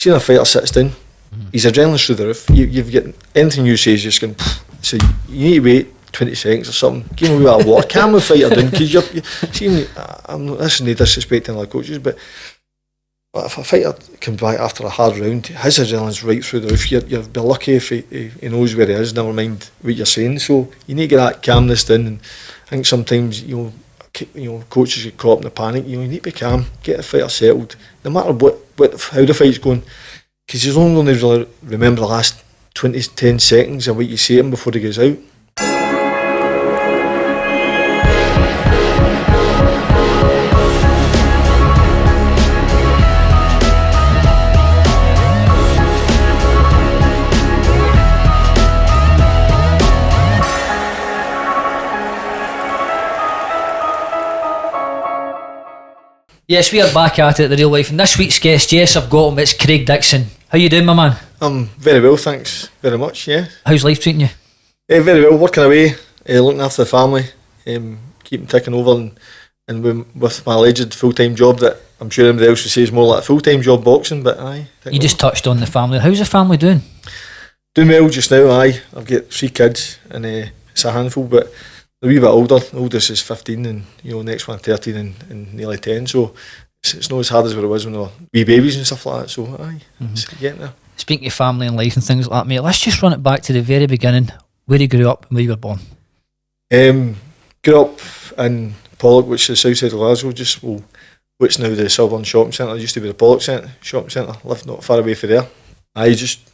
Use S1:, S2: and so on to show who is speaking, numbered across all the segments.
S1: seeing a fighter sits down, his adrenaline's through the roof. You've got anything you say is just going, so you need to wait 20 seconds or something, give him a wee bit of water, calm the fighter down, because you're seeing, this is no disrespecting other coaches, but if a fighter comes back after a hard round, his adrenaline's right through the roof. You'd be lucky if he knows where he is, never mind what you're saying. So you need to get that calmness down, and I think sometimes coaches get caught up in the panic. You need to be calm, get the fighter settled, no matter how the fight's going, because he's only going to really remember the last 10 seconds of what you say to him before he goes out.
S2: Yes, we are back at it, the real life, and this week's guest, yes, I've got him, it's Craig Dickson. How you doing, my man?
S1: I'm very well, thanks very much, yeah.
S2: How's life treating you?
S1: Very well, working away, looking after the family, keeping ticking over, and with my alleged full-time job that I'm sure everybody else would say is more like a full-time job, boxing, but aye.
S2: You just touched on the family. How's the family doing?
S1: Doing well just now, aye. I've got 3 kids, and it's a handful, but a wee bit older. The oldest is 15, and next one 13 and nearly 10. So it's not as hard as what it was when they were wee babies and stuff like that. So aye, it's getting there.
S2: Speaking of family and life and things like that, mate, let's just run it back to the very beginning. Where you grew up and where you were born.
S1: Grew up in Pollock, which is the south side of Glasgow, which now the Silburn Shopping Centre. It used to be the Pollock Shopping Centre. Lived not far away from there. I just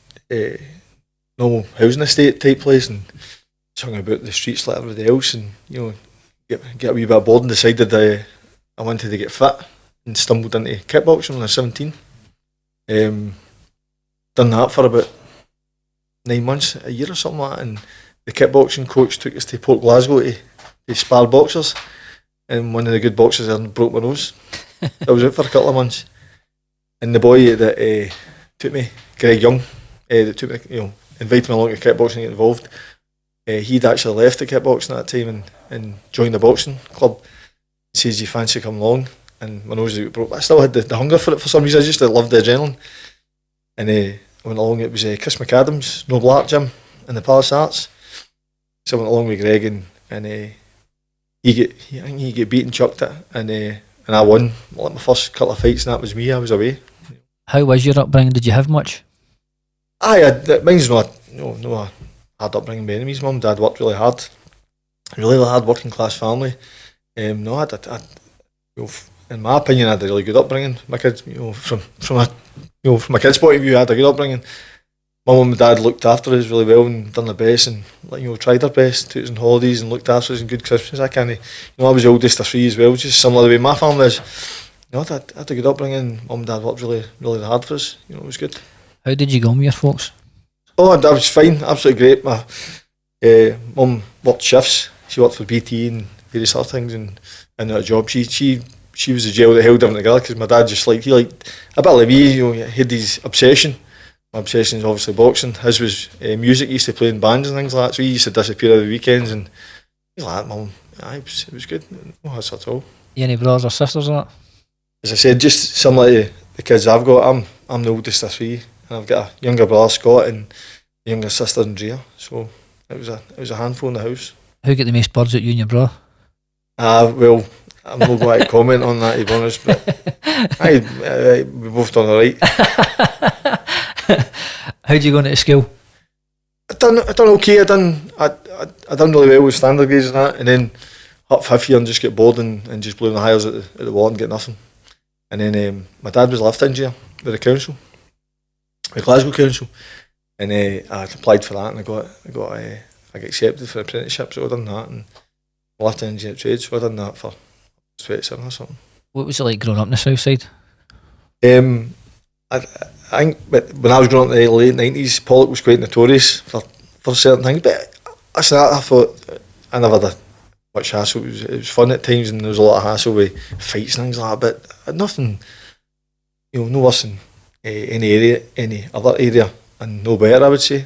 S1: normal housing estate type place, and hung about the streets like everybody else, and get a wee bit bored, and decided I wanted to get fit, and stumbled into kickboxing when I was 17. Done that for about 9 months, a year or something like that, and the kickboxing coach took us to Pollock Glasgow to spar boxers, and one of the good boxers there broke my nose. I was out for a couple of months, and the boy that took me, Greg Young, that took me, invited me along to kickboxing to get involved. He'd actually left the kickboxing at that time and joined the boxing club. He says he fancy coming along, and my nose was broke. But I still had the hunger for it for some reason. I just loved the adrenaline. And I went along. It was Chris McAdams' Noble Art Gym in the Palace Arts. So I went along with Greg, and he get beaten, chucked it, and I won. Like my first couple of fights, and that was me. I was away.
S2: How was your upbringing? Did you have much?
S1: Aye, mine's not a hard upbringing by any means. Mum and Dad worked really hard working class family. In my opinion, I had a really good upbringing. My kids, from my kids' point of view, I had a good upbringing. Mum and Dad looked after us really well and done their best, and tried their best, took us on holidays and looked after us and good Christmas. I was the oldest of 3 as well, just similar to the way my family is. I had a good upbringing. Mum and Dad worked really, really hard for us. It was good.
S2: How did you go with your folks?
S1: Oh, I was fine, absolutely great. My mum worked shifts. She worked for BT and various other things, and her job. She was the gel that held everything together, because my dad he liked a bit like me. He had his obsession. My obsession is obviously boxing. His was music. He used to play in bands and things like that. So he used to disappear over the weekends, and he's like that, Mum. It was good. No hassle at all.
S2: You any brothers or sisters or that?
S1: As I said, just similar to the kids I've got. I'm the oldest of 3. And I've got a younger brother, Scott, and a younger sister, Andrea. So it was a handful in the house.
S2: Who get the most birds at you and your brother?
S1: Well, I'm not going to comment on that, to be honest, but we both done alright.
S2: How'd you go into school?
S1: I done okay. I done really well with standard grades and that, and then up 5th year and just get bored and just blew in the hires at the wall and get nothing. And then my dad was a lift engineer with the council. The Glasgow Council, and I applied for that, and I got accepted for apprenticeship, so I done that, and I left in engineering trade, so I done that for 27 or something.
S2: What was it like growing up in the south side?
S1: I think when I was growing up in the late 90s, Pollock was quite notorious for certain things, but I thought I never had much hassle. It was fun at times, and there was a lot of hassle with fights and things like that, but nothing, no worse than any other area, and no better, I would say.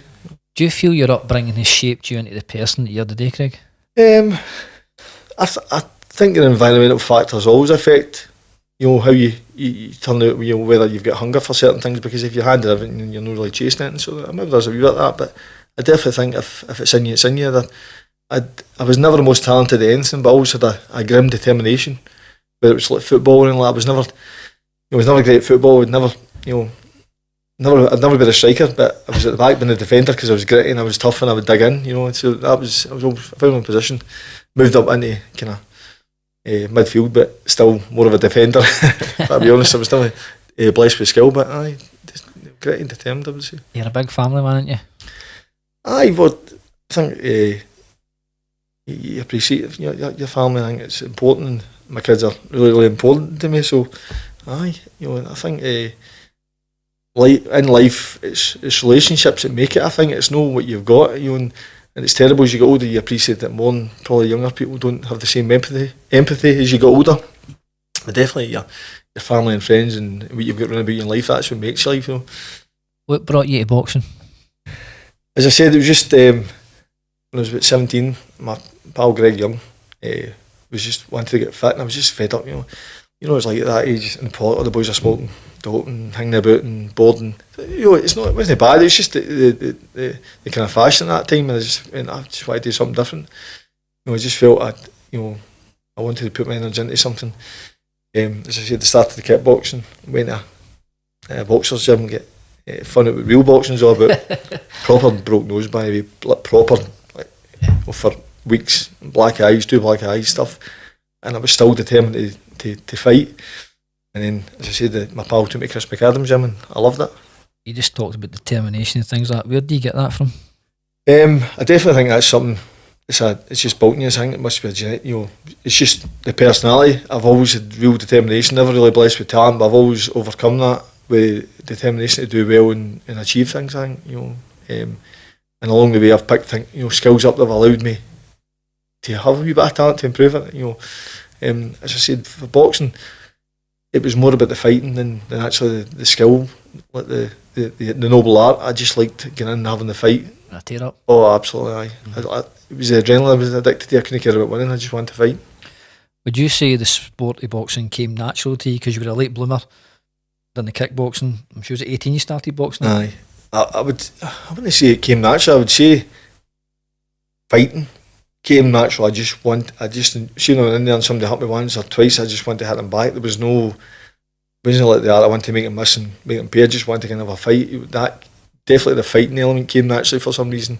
S2: Do you feel your upbringing has shaped you into the person that you are today, Craig?
S1: I think the environmental factors always affect you know, how you turn out, you know, whether you've got hunger for certain things, because if you're handed everything, you're not really chasing it. And so maybe there's a wee bit of that, but I definitely think if it's in you, it's in you. That I was never the most talented at anything, but I always had a grim determination. Whether it was like football and all that, I was never great at football. I'd never been a striker, but I was at the back being a defender because I was gritty and I was tough and I would dig in, you know. And so I was always, I found my position, moved up into kind of midfield, but still more of a defender. I'll be honest, I was still blessed with skill, but just gritty and determined, I would say.
S2: You're a big family man, aren't you?
S1: But I think you appreciate your family. I think it's important, and my kids are really, really important to me. So, I think in life, it's relationships that make it. I think it's not what you've got, and it's terrible as you get older. You appreciate it more, and probably younger people don't have the same empathy as you get older. But definitely, your family and friends and what you've got around about you in life, that's what makes life.
S2: What brought you to boxing?
S1: As I said, it was just when I was about 17, my pal Greg Young was just wanted to get fit, and I was just fed up. It's like at that age in Pollock, all the boys are smoking dope and hanging about and bored, and it wasn't bad. It's just the kind of fashion at that time, and I just wanted to do something different. I just felt I wanted to put my energy into something. As I said, I started the kickboxing, went to a boxer's gym, get fun out with real boxing is all about. Proper broke nose by the way, proper for weeks, black eyes, 2 black eyes stuff, and I was still determined to fight. And then, as I said, my pal took me to Chris McAdam's gym, and I loved it.
S2: You just talked about determination and things like that. Where do you get that from?
S1: I definitely think that's something. It's just built in you. I think it must be a genetic. It's just the personality. I've always had real determination. Never really blessed with talent, but I've always overcome that with determination to do well and achieve things. I think and along the way, I've picked skills up that have allowed me to have a wee bit of talent to improve it. As I said, for boxing, it was more about the fighting than actually the skill, like the noble art. I just liked getting in and having the fight.
S2: A tear up.
S1: Oh, absolutely. It was the adrenaline I was addicted to. I couldn't care about winning. I just wanted to fight.
S2: Would you say the sport of boxing came natural to you because you were a late bloomer than the kickboxing? I'm sure it was at 18 you started boxing.
S1: Aye. I wouldn't say it came natural. I would say fighting came natural. I just see when I'm in there and somebody hit me once or twice, I just want to hit them back. There was no, it wasn't like that. I want to make them miss and make them pay. I just want to kind of have a fight. That definitely the fighting element came naturally for some reason.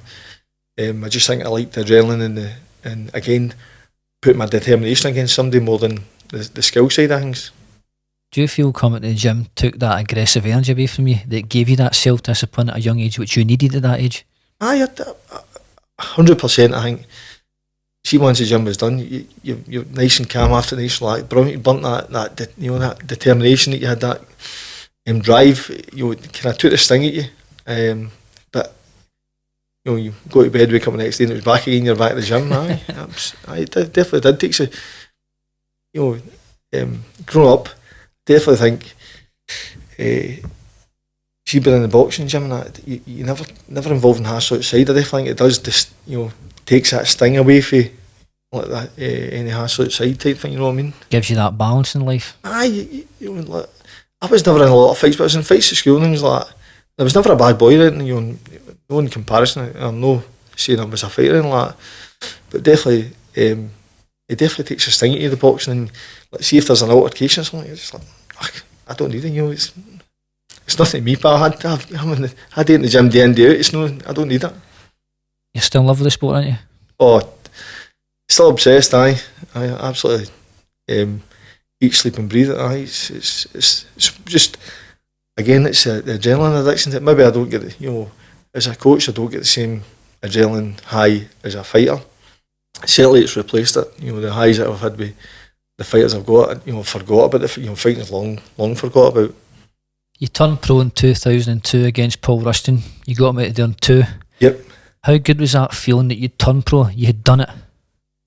S1: I just think I liked the adrenaline and again put my determination against somebody more than the skill side of things.
S2: Do you feel coming to the gym took that aggressive energy away from you that gave you that self-discipline at a young age which you needed at that age?
S1: Aye, 100%. I think. See, once the gym was done, you're nice and calm after, nice and relaxed. Brilliant. You burnt that determination that you had, that drive. Kind of took the sting at you. But you go to bed, wake up the next day, and it was back again. You're back at the gym. Aye, it definitely did take. So, growing up, definitely think. See, being in the boxing gym, and that you never involved in hassle outside. I definitely think it does just takes that sting away from like that any hassle outside type thing. You know what I mean? Gives you that balance in life. Aye, I was never in a lot of fights, but I was in fights at school and things like that. I was never a bad boy or anything. No in comparison. I'm no saying I was a fighter or anything like that. But definitely, it definitely takes a sting at you, the boxing. And let's see if there's an altercation or something. You're just like, I don't need it. It's nothing to me, but I had it in the gym day in, day out. I don't need it. You still in love with the sport, aren't you? Oh, still obsessed. I absolutely eat, sleep, and breathe it. It's just again, it's the adrenaline addiction that maybe I don't get. As a coach, I don't get the same adrenaline high as a fighter. Certainly, it's replaced it. The highs that I've had with the fighters I've got. Forgot about it. Fighting is long forgot about. You turned pro in 2002 against Paul Rushton. You got him out of there in 2. Yep. How good was that feeling that you'd turned pro? You had done it.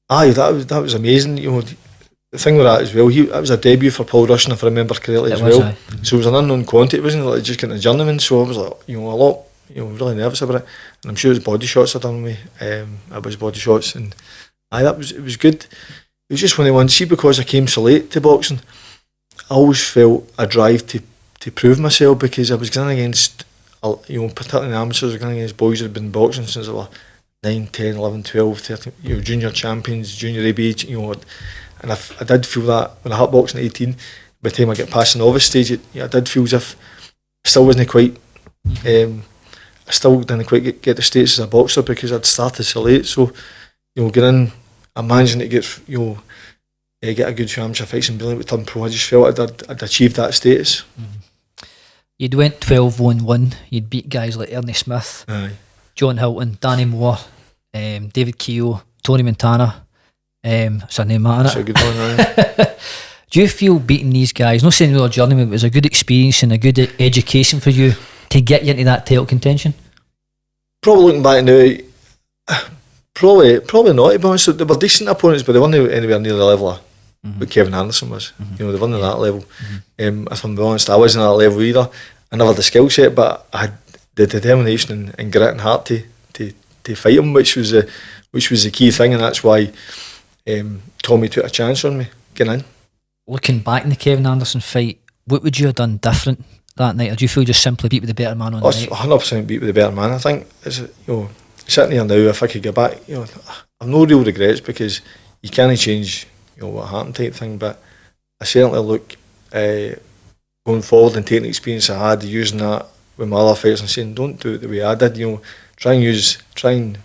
S1: Aye, that was amazing. The thing with that as well, that was a debut for Paul Rushton, if I remember correctly, as well. Aye. So it was an unknown quantity. It wasn't like just getting a journeyman. So I was like, a lot, really nervous about it. And I'm sure it was body shots I done with. It was body shots, and it was good. It was just one of the ones. See, because I came so late to boxing, always felt a drive to prove myself, because I was going against, particularly amateurs, I was going against boys that had been boxing since they were 9, 10, 11, 12, 13, junior champions, junior ABA, and I did feel that when I hit boxing at 18, by the time I get past the novice stage, I did feel as if I still wasn't quite, I still didn't quite get the status as a boxer, because I'd started so late. So, getting in, I'm managing to get, get a good amateur fights and being able to turn pro. I just felt I'd achieved that status.
S2: You'd went 12-1-1. You'd beat guys like Ernie Smith, John Hilton, Danny Moore, David Keogh, Tony Montana. It's a name, isn't it?
S1: It's a good one,
S2: Do you feel beating these guys, not saying you're a journeyman, but it was a good experience and a good education for you to get you into that title contention?
S1: Probably looking back now, probably not, to be honest. They were decent opponents, but they weren't anywhere near the level of what Kevin Anderson was. They weren't at that level. If I'm being honest, I wasn't at that level either. I never had the skill set, but I had the determination and grit and heart to fight him, which was the key thing, and that's why Tommy took a chance on me getting in. Looking
S2: back in the Kevin Anderson fight, what would you have done different that night, or do you feel just simply beat with the better man on the night?
S1: 100% beat with the better man. I think sitting here now, if I could get back, I've no real regrets, because you can't change what happened type thing, but I certainly look going forward and taking the experience I had, using that with my other fights and saying, don't do it the way I did. Try and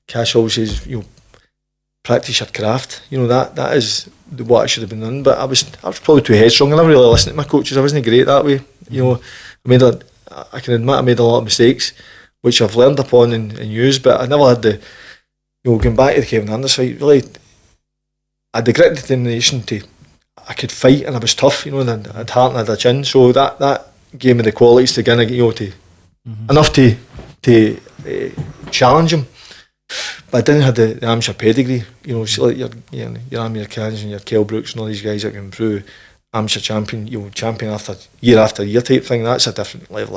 S1: Kash always says, practice your craft. That is what I should have been done. But I was probably too headstrong. I never really listened to my coaches. I wasn't great that way. I can admit I made a lot of mistakes, which I've learned upon and used. But I never had the, going back to the Kevin Anderson fight. Really, I had the grit and determination I could fight, and I was tough. And I had heart and I had a chin. So that gave me the qualities to get enough to challenge him. But I didn't have the amateur pedigree, so like your Amir Khans and your Kell Brooks and all these guys that came through, amateur champion, champion after year type thing. That's a different level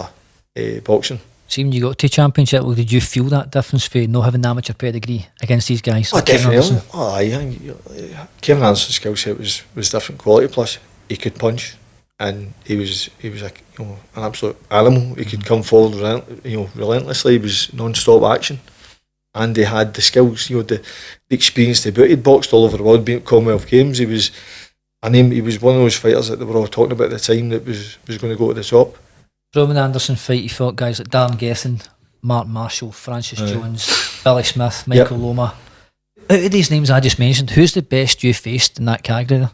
S1: of boxing.
S2: See, when you got to championship, did you feel that difference for not having the amateur pedigree against these guys?
S1: Oh, definitely. Kevin Anderson's skill set was different quality. Plus, he could punch, and he was like an absolute animal. He could come forward, relentlessly. He was non-stop action. And he had the skills, the experience to boot. He'd boxed all over the world, been at Commonwealth Games. He was one of those fighters that they were all talking about at the time that was going to go to the top.
S2: From an Anderson fight, you fought guys like Darren Gethin, Mark Marshall, Francis Jones, Billy Smith, Michael Loma. Out of these names I just mentioned, who's the best you faced in that category?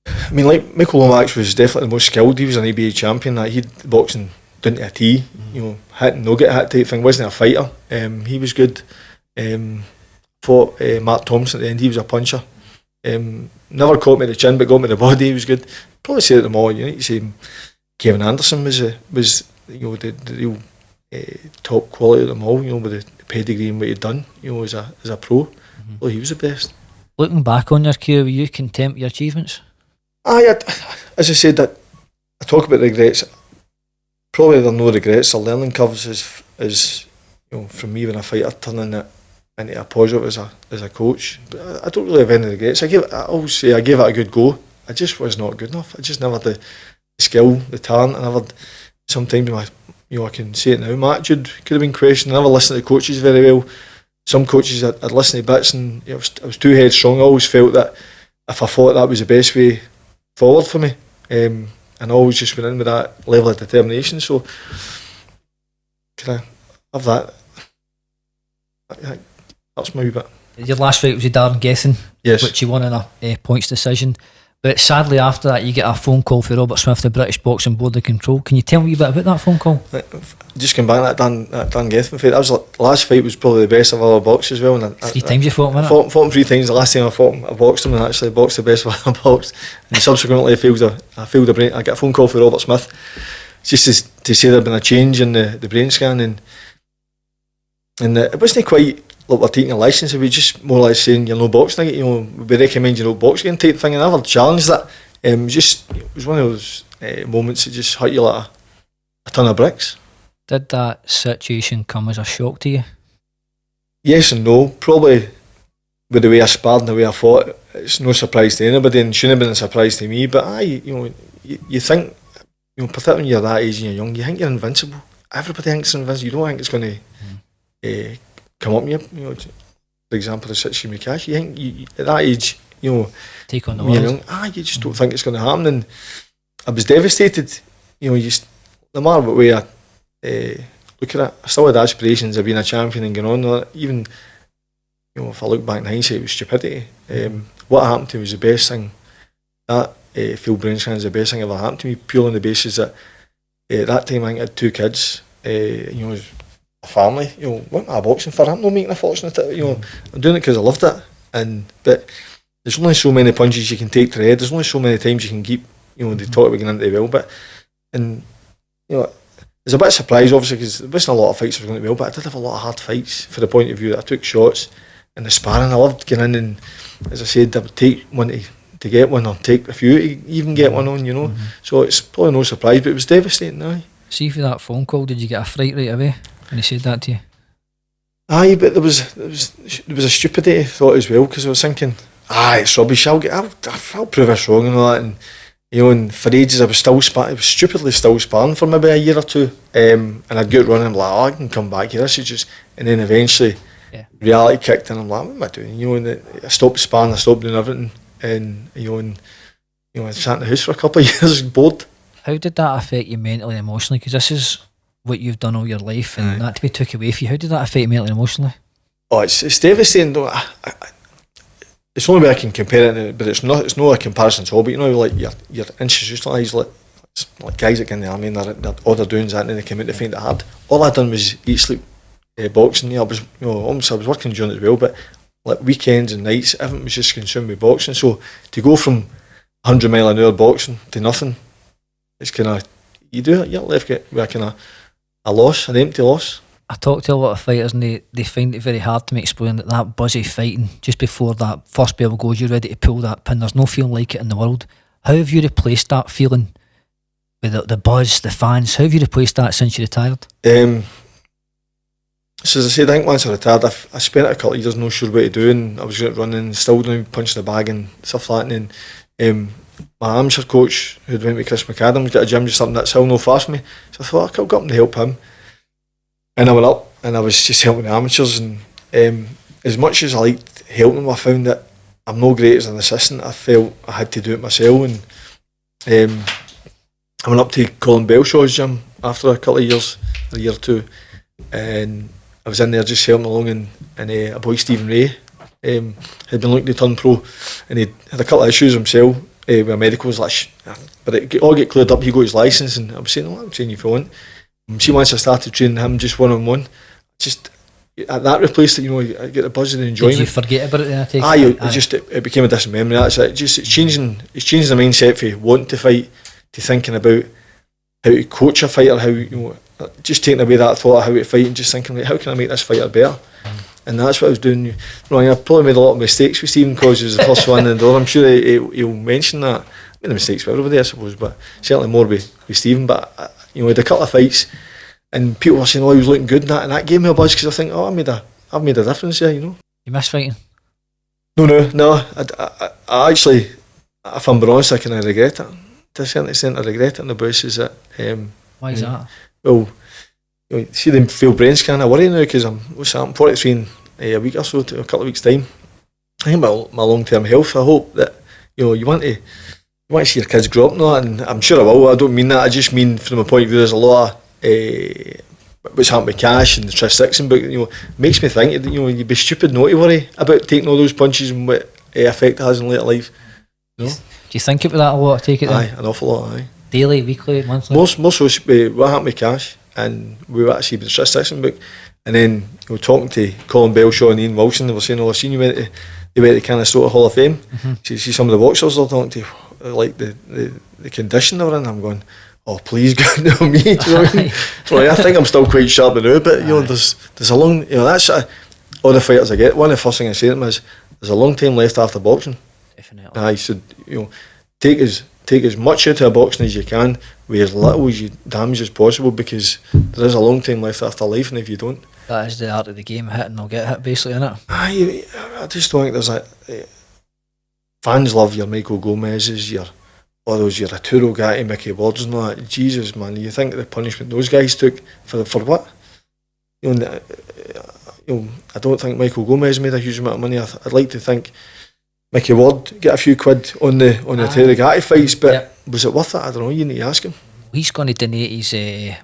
S1: I mean, like Michael Lomax was definitely the most skilled. He was an ABA champion. He'd boxing down to a T, hit and no get hit type thing. Wasn't a fighter. He was good. Fought Mark Thompson at the end. He was a puncher. Never caught me the chin, but got me the body. He was good. Probably say them all. You need to say Kevin Anderson was the real top quality of them all. With the pedigree and what he'd done. As a pro. Well, he was the best.
S2: Looking back on your career, were you content with your achievements?
S1: As I said, that I talk about regrets. Probably there are no regrets. The learning curves is from me when I fight, I turning it into a positive as a coach. But I don't really have any regrets. I always say I gave it a good go. I just was not good enough. I just never had the skill, the talent. I never. Sometimes I can say it now. My attitude could have been questioned. I never listened to the coaches very well. Some coaches I'd listen to bits, and I was too headstrong. I always felt that if I thought that was the best way forward for me. And I always just went in with that level of determination. So, can I have that? That's my wee bit.
S2: Your last fight was with Darren Gethin,
S1: yes,
S2: which you won in a points decision. But sadly, after that, you get a phone call for Robert Smith, the British Boxing Board of Control. Can you tell me a bit about that phone call?
S1: Just come back to that Dan Gethin fight. That was the last fight was probably the best I've ever boxed as well. And
S2: three times you fought him,
S1: fought him 3 times. The last time I fought him, I boxed him and actually boxed the best I've ever boxed. And subsequently, I failed a brain. I got a phone call for Robert Smith, just to say there'd been a change in the brain scan, and it wasn't quite like we're taking a licence. It was just more like saying you're no boxing again. We recommend you no boxing type thing. I never challenged that. It was one of those moments that just hit you like a ton of bricks.
S2: Did that situation come as a shock to you?
S1: Yes and no. Probably with the way I sparred and the way I fought, it's no surprise to anybody, and shouldn't have been a surprise to me. But you think, particularly when you're that age and you're young, you think you're invincible. Everybody thinks you're invincible. You don't think it's going to come up with you. For example, the situation with Kash, you think at that age,
S2: take on the
S1: when you're
S2: world.
S1: young, you just don't think it's going to happen. And I was devastated. No matter what way I look at it, I still had aspirations of being a champion and going on. Even if I look back in hindsight, it was stupidity. What happened to me was the best thing. That field brain scan is the best thing ever happened to me, purely on the basis that at that time I think I had 2 kids. A family. What am I boxing for? I'm not making a fortune at it. I'm doing it because I loved it. But there's only so many punches you can take to the head. There's only so many times you can keep. They talk about going into the well, but there's a bit of surprise obviously because there wasn't a lot of fights that were going to well, but I did have a lot of hard fights for the point of view that I took shots in the sparring. I loved getting in, and as I said, I would take one to get one, or take a few to even get one on. So it's probably no surprise, but it was devastating. Aye.
S2: See, for that phone call, did you get a fright right away when he said that to you?
S1: Aye, but there was a stupidity thought as well, because I was thinking, it's rubbish. I'll prove us wrong and all that. And for ages I was still sparring. I was stupidly still sparring for maybe a year or two. And I'd get running. I'm like, I can come back here. This is just. And then eventually, reality kicked in. I'm like, what am I doing? And I stopped sparring. I stopped doing everything. And I sat in the house for a couple of years, bored.
S2: How did that affect you mentally and emotionally? Because this is what you've done all your life, and that to be took away from you. How did that affect you mentally and emotionally? Oh,
S1: it's devastating though. It's the only way I can compare it, but it's not a comparison at all. But like you're institutionalised, like guys that get in the army, and all they're doing is that, and they come out to find it hard. All I'd done was eat, sleep, boxing. I was I was working during it as well, but like weekends and nights, everything was just consumed with boxing. So to go from 100 mile an hour boxing to nothing, it's kind of you're left with a kind of a loss, an empty loss.
S2: I talk to a lot of fighters, and they find it very hard to me explain that buzzy fighting just before that first bell goes, you're ready to pull that pin. There's no feeling like it in the world. How have you replaced that feeling with the buzz, the fans? How have you replaced that since you retired?
S1: So as I said, I think once I retired, I spent a couple of years not sure what to do, and I was going to run and still doing punching the bag and stuff like that. And then my amateur coach, who'd went with Chris McAdams, got a gym just something that's still no far from me. So I thought I'll go up and help him. And I went up and I was just helping the amateurs, and as much as I liked helping them, I found that I'm no great as an assistant. I felt I had to do it myself, and I went up to Colin Belshaw's gym after a couple of years, a year or two, and I was in there just helping along, and a boy, Stephen Ray, had been looking to turn pro, and he had a couple of issues himself with medicals, but it all get cleared up. He got his licence, and I was saying, I'm saying if you want. See, once I started training him just one-on-one, just that replaced it. I get the buzz and the enjoyment.
S2: Did you forget about it then?
S1: It became a distant memory. That's it. It's changing the mindset for wanting to fight to thinking about how to coach a fighter, how just taking away that thought of how to fight and just thinking, how can I make this fighter better? And that's what I was doing. I probably made a lot of mistakes with Stephen because he was the first one in the door. I'm sure he'll mention that. I made mistakes with everybody, I suppose, but certainly more with Stephen. But he had a couple of fights, and people were saying, he was looking good, and that gave me a buzz because I think, I've made a difference there. You
S2: miss fighting?
S1: No. I actually, if I'm being honest, I kind of regret it. To a certain extent, I regret it on the basis that.
S2: Why is that?
S1: Well, see the field brain scan. I worry now because I'm 43 in a week or so, to a couple of weeks' time. I think about my long-term health. I hope that you want to see your kids grow up and all that, and I'm sure I will. I don't mean that. I just mean from a point of view, there's a lot of what's happened with Kash and the Craig Dickson, but makes me think that you'd be stupid not to worry about taking all those punches and what effect it has in later life.
S2: Do you think about that a lot? Take it.
S1: Aye, an awful lot. Aye.
S2: Daily, weekly, monthly.
S1: More so what happened with Kash, and we were actually with the Craig Dickson book, and then talking to Colin Belshaw and Ian Wilson, they were saying, I've seen you went to Canastota Hall of Fame.
S2: Mm-hmm.
S1: So you see some of the boxers they're talking to, like the condition they were in. I'm going, oh please God, no me. Do you know what I mean? So I think I'm still quite sharp now, but there's a long, that's all the fighters I get. One of the first things I say to them is, there's a long time left after boxing.
S2: Definitely.
S1: I said, take as much out of boxing as you can, with as little as you damage as possible, because there is a long time left after life, and if you don't,
S2: that is the art of the game. Hit and they'll get hit, basically, isn't it?
S1: Aye, I just don't think there's a... fans love your Michael Gomez's, your Arturo Gatti, Mickey Wards and all that. Jesus, man, you think the punishment those guys took for what? You know, I don't think Michael Gomez made a huge amount of money. I'd like to think Mickey Ward get a few quid on the Arturo Gatti fights, but was it worth it? I don't know. You need to ask him.
S2: He's going to donate his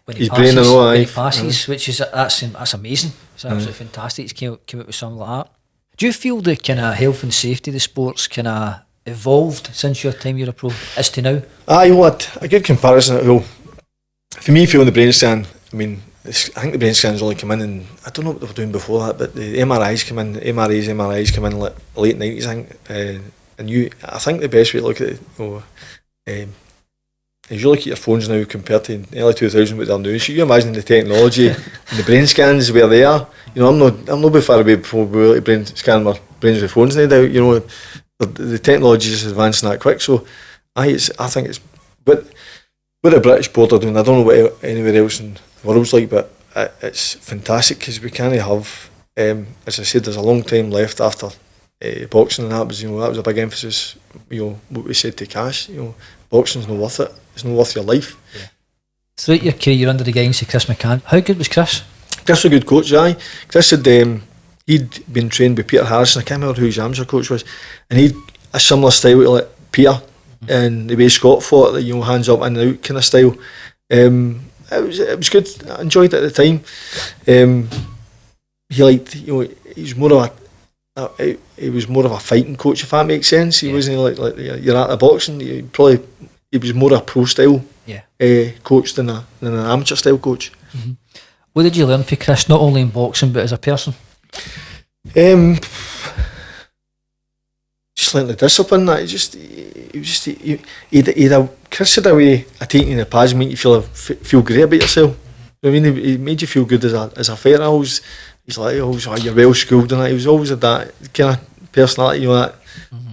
S2: when he passes, which is that's amazing. It's absolutely fantastic. He's came out with something like that. Do you feel the kind of health and safety of the sports kind of evolved since your time you're a pro as to now?
S1: A good comparison. Well, for me, feeling the brain scan, I mean, I think the brain scans only come in, and I don't know what they were doing before that, but the MRIs come in, MRIs come in like late 90s, I think. I think the best way to look at it, is you look at your phones now compared to the early 2000s what they're doing. So you imagine the technology and the brain scans where they are. You know, I'm not far away before we were brain scanning our brains with phones now. You know, the technology is advancing that quick. So I think it's what the British board are doing. I don't know what anywhere else in the world's like, but it's fantastic because we can't have. As I said, there's a long time left after boxing, and that was a big emphasis. You know what we said to Kash. You know, boxing's not worth it. It's not worth your life. Yeah.
S2: Throughout your career, you're under the guidance of Chris McCann. How good was Chris?
S1: Chris was a good coach, aye. Chris had he'd been trained by Peter Harrison. I can't remember who his amateur coach was, and he'd a similar style to like Peter, and the way Scott fought, you know, hands up in and out kind of style. It was good. I enjoyed it at the time. He liked, you know, he was more of a fighting coach, if that makes sense. He wasn't like you're at the boxing. He was more a pro style coach than an amateur style coach.
S2: Mm-hmm. What did you learn from Chris, not only in boxing but as a person?
S1: Just learned the discipline. That Chris had a way of taking in the pads, make you feel great about yourself. I mean, he made you feel good as a fighter. He's like, you're well schooled and that. He was always that kind of personality, you know, that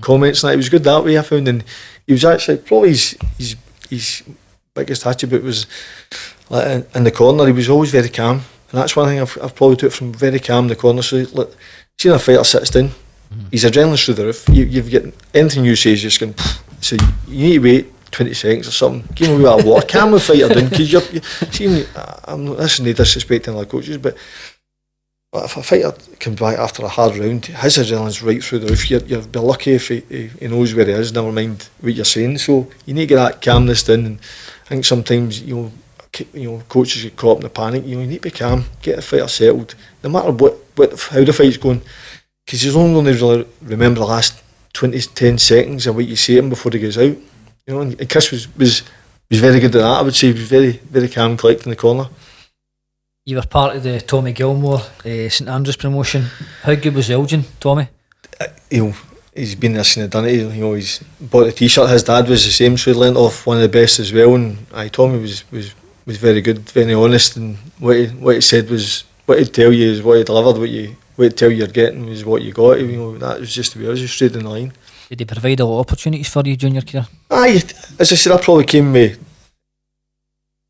S1: comments and that. He was good that way, I found, and he was actually probably his biggest attribute was like in the corner. He was always very calm, and that's one thing I've probably took from very calm in the corner. So like, seeing a fighter sits down, his adrenaline's through the roof. You've got anything you say is just going. So you need to wait 20 seconds or something. Give him a wee bit of water, calm the fighter down, because you're seeing. This is no disrespecting other coaches, but if a fighter comes back after a hard round, his adrenaline's right through the roof. You'll be lucky if he knows where he is, never mind what you're saying. So you need to get that calmness down. And I think sometimes you know coaches get caught up in the panic. You need to be calm, get the fighter settled, no matter how the fight's going, because he's only going to really remember the last 10 seconds of what you say to him before he goes out. You know, and Chris was very good at that. I would say he was very, very calm, collected in the corner.
S2: You were part of the Tommy Gilmore St Andrews promotion. How good was Elgin, Tommy?
S1: He's been there since done it. You know, he's bought the t-shirt. His dad was the same, so he learnt off one of the best as well. And Tommy was very good, very honest, and what he said was what he'd tell you is what he delivered. What he'd tell you you're getting was what you got. You know, that was just the way it was, just straight in the line.
S2: Did he provide a lot of opportunities for you during your career?
S1: Aye, as I said, I probably came with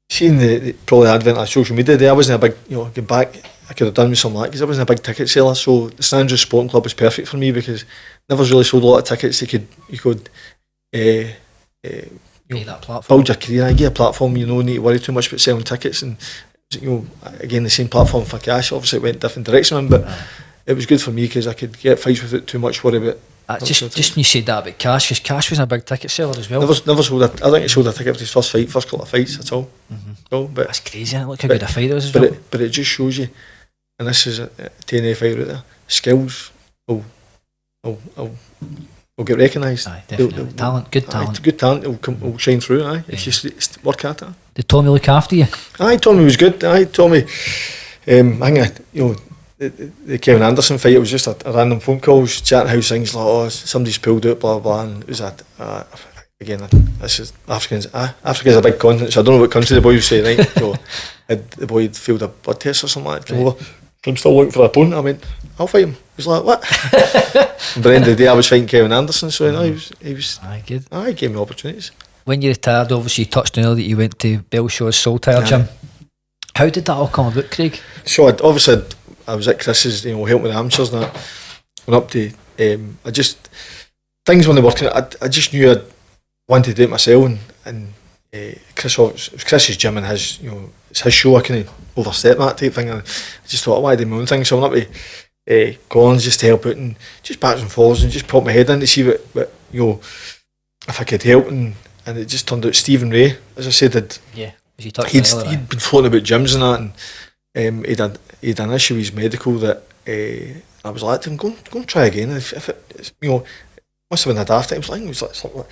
S1: seeing the probably advent of social media. I wasn't a big, going back, I could have done with something like that because I wasn't a big ticket seller. So the St Andrews Sporting Club was perfect for me because never really sold a lot of tickets. You could
S2: that platform.
S1: Build your career. I get a platform. You don't need to worry too much about selling tickets. And again, the same platform for Kash. Obviously, it went different direction, but it was good for me because I could get fights without too much worry about.
S2: Just when you said that about Kash, because Kash was a big ticket seller as well.
S1: Never sold. I think he sold a ticket for his first couple of fights. That's all. So, but
S2: that's crazy. Isn't it? Look how good a fighter is as well.
S1: But it just shows you, and this is a TNA fighter right there. Skills will get recognised.
S2: Aye, definitely. Good talent.
S1: Good talent will shine through. Aye, it's just work at it.
S2: Did Tommy look after you?
S1: Aye, Tommy was good. Aye, Tommy. I think the Kevin Anderson fight, it was just a random phone call, chatting how things like, somebody's pulled out, blah blah, and it was again, this is Africa's a big continent, so I don't know what country the boy was saying, right? So the boy had failed a blood test or something like that, came over, I'm still looking for an opponent. I went, I'll fight him. He was like, what? But at the end of the day, I was fighting Kevin Anderson, so he was
S2: good.
S1: He gave me opportunities.
S2: When you retired, obviously you touched on earlier that you went to Belshaw's Saltire Gym. How did that all come about, Craig?
S1: So I was at Chris's, helping with the amateurs and that. went up to, I just, things when they working, I just knew I wanted to do it myself, and Chris, it was Chris's gym and his, it's his show. I couldn't overstep that type thing, and I just thought I wanted to do my own thing, so I went up to Collins just to help out, and just backwards and forwards, and just put my head in to see what if I could help, and it just turned out Stephen Ray, as I said, he'd been floating about gyms and that, and he'd had an issue with his medical that I was like to him, go and try again. If it, must have been a daft time. I think it was like something like,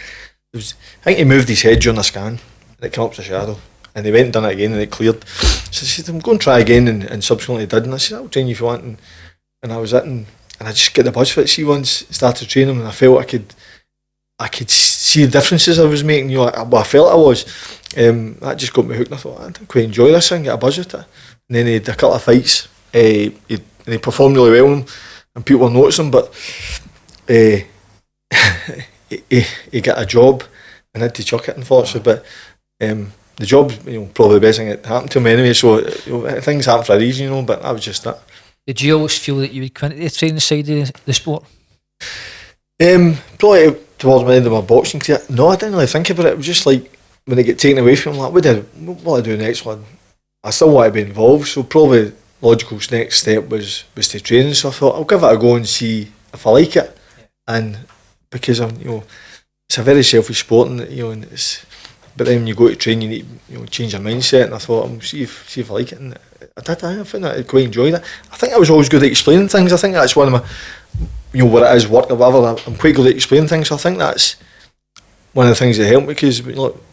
S1: I think he moved his head during a scan and it came up as a shadow, and he went and done it again and it cleared. So I said to him, go and try again, and subsequently did, and I said, I'll train you if you want, and I was it, and I just get the buzz for it. See, once I started training, and I felt I could see the differences I was making. I felt I was. That just got me hooked, and I thought I'd quite enjoy this and get a buzz with it. And then he had a couple of fights. He performed really well in them, and people were noticing. But he got a job and had to chuck it, unfortunately. But the job, probably the best thing that happened to him anyway. So things happen for a reason, But that was just that.
S2: Did you always feel that you would come into the training side of the sport?
S1: Probably towards the end of my boxing career. No, I didn't really think about it. It was just like when it get taken away from me, like, what do I do next? One, I still want to be involved, so probably logical next step was to training. So I thought I'll give it a go and see if I like it. And because I'm, it's a very selfish sport, and and it's. But then when you go to train, you need to change your mindset. And I thought I'll see if I like it, and I did. I found that I quite enjoyed it. I think I was always good at explaining things. I think that's one of my, what it is, work or whatever. I'm quite good at explaining things. So I think that's one of the things that helped me, because look,